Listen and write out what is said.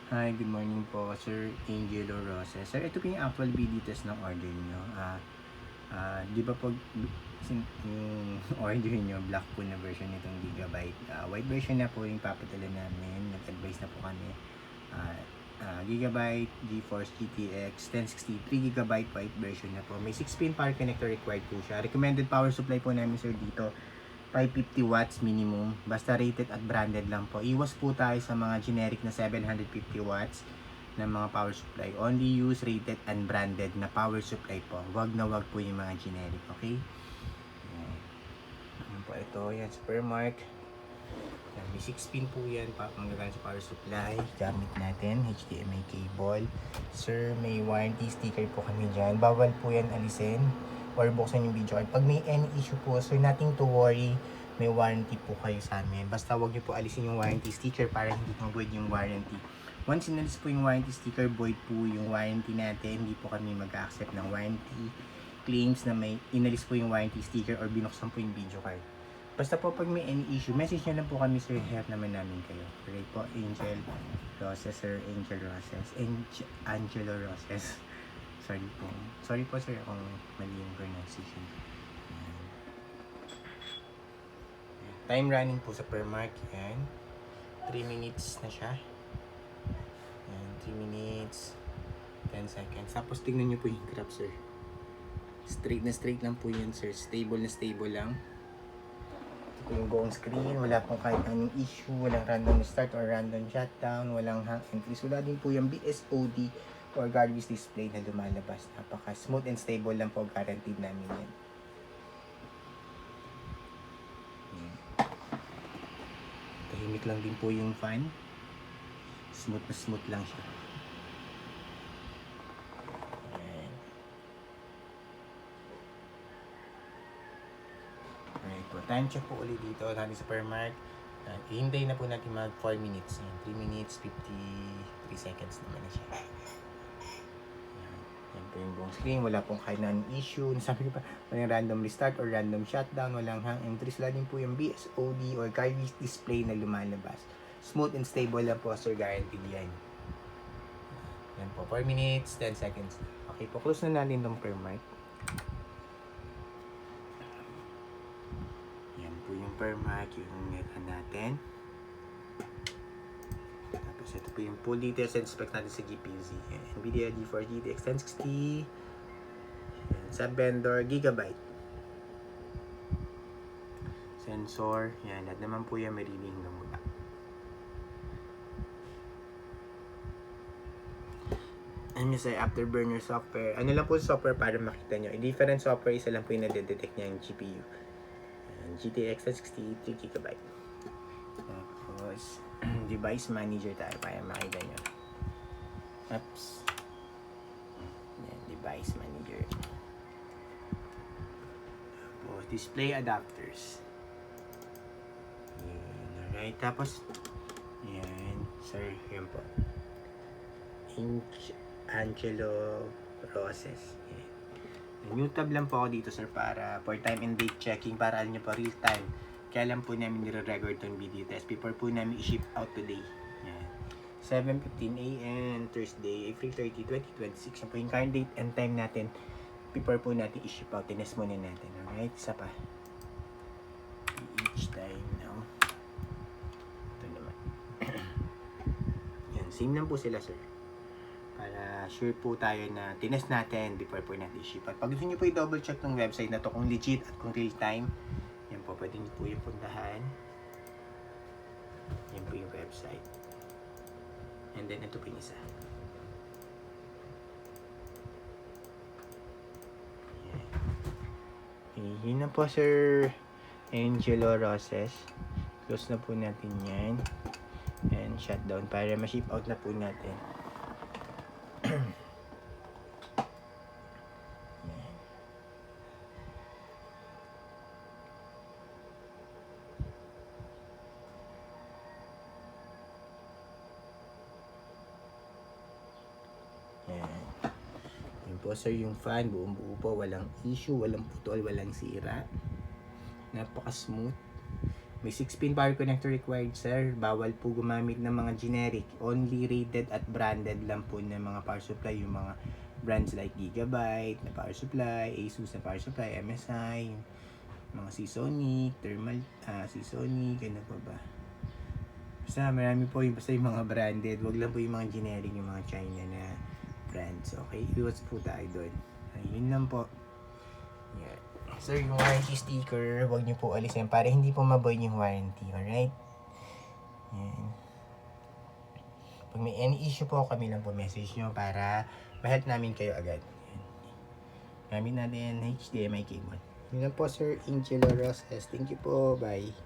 Hi, good morning po, Sir Angelo Roses. Sir, ito po yung actual BD test ng order niyo. Di ba po yung order niyo, black po na version nitong Gigabyte. White version na po yung papadala namin. Nag-advise na po kami. Gigabyte GeForce GTX 1060 3GB white version na po. May 6-pin power connector required po siya. Recommended power supply po namin, sir, dito 550 watts minimum. Basta rated at branded lang po. Iwas po tayo sa mga generic na 750 watts ng mga power supply. Only use rated and branded na power supply po. Wag na wag po yung mga generic, okay? Yan po ito, yan Supermark. Yan, may 6-pin po yan pa magagamit sa power supply. Gamit natin HDMI cable. Sir, may warranty sticker po kami dyan. Bawal po yan alisin or buksan yung video card. Pag may any issue po, sir, nothing to worry. May warranty po kayo sa amin. Basta wag niyo po alisin yung warranty sticker para hindi mag-void yung warranty. Once inalis po yung warranty sticker, void po yung warranty natin. Hindi po kami mag-accept ng warranty claims na may inalis po yung warranty sticker or binuksan po yung video card. Basta po pag may any issue, message nyo lang po kami, sir. Help naman namin kayo. Right po, Angel Roses, sir. Angel Roses. Angelo Roses. Sorry po, sir, kung mali yung pronunciation. Time running po sa Permark. Yan. 3 minutes na siya. Yan, 3 minutes. 10 seconds. Tapos tingnan nyo po yung graph, sir. Straight na straight lang po yan, sir. Stable na stable lang. Yung buong screen, wala pong kahit anong issue, walang random start or random shutdown, walang hang entries, wala din po yung BSOD or garbage display na lumalabas. Napaka smooth and stable lang po, guaranteed namin yan. Tahimik lang din po yung fan, smooth na smooth lang siya. Time check po ulit dito natin sa Permark. Hihintay na po natin mag 4 minutes. 3 minutes 53 seconds naman na siya. Yan po yung buong screen. Wala pong kainan issue. Nasabi ko pa, walang random restart or random shutdown. Walang hang entries. Wala din po yung BSOD or garbage display na lumalabas. Smooth and stable lang po, sir. Guaranteed yan. Yan po. 4 minutes 10 seconds. Okay po. Close na natin itong Permark. Permark yung meron natin. Tapos ito po yung full details and specs natin sa GPU-Z. NVIDIA GeForce GTX 1060 sub vendor Gigabyte sensor. Yan, lahat naman po yan may reading hanggang baba. Ano yung sa Afterburner software, ano lang po software para makita nyo, different software, isa lang po yung nadedetect niya yung GPU. GTX 1060 3GB. Tapos device manager tayo para makita nyo. Oops. Yan, device manager. Tapos display adapters. Yan, alright. Tapos yan, sir, yan po. Angelo Roses. Yan. New tab lang po ako dito, sir, para for time and date checking, para alam nyo po real time. Kaya lang po namin nire-record itong video test before po namin i-ship out today. Yan. 7:15 AM, Thursday, April 30, 2026. Yan po yung current date and time natin before po natin i-ship out. Tinest muna natin. Alright, isa pa. Each time now. Ito naman. Yan, same lang po sila, sir. Para sure po tayo na tinest natin before po natin i-ship. At pag gusto nyo po i-double check ng website na to kung legit at kung real time, yan po, pwede nyo po yung puntahan. Yan po yung website. And then ito po yung isa. Yan. Okay, yun na po, Sir Angelo Roses. Close na po natin yan. And shutdown para ma-ship out na po natin. Yun po, sir, yung fan buong buo po, walang issue, walang putol, walang sira. Napaka smooth. May 6-pin power connector required, sir. Bawal po gumamit ng mga generic. Only rated at branded lang po ng mga power supply. Yung mga brands like Gigabyte na power supply, Asus na power supply, MSI, mga Seasonic, Thermal, Seasonic, ano pa ba? Basta marami po yung basta yung mga branded. Wag lang po yung mga generic, yung mga China na brands. Okay, iwas po tayo doon. Ayun lang po. Yeah. Sir, yung warranty sticker, wag niyo po alisin para hindi po maboy yung warranty, alright? Yan. Pag may any issue po, kami lang po message nyo para ma-help namin kayo agad. Yan. Gamit natin HDMI cable. Yun lang po, Sir Angelo Roses. Thank you po. Bye.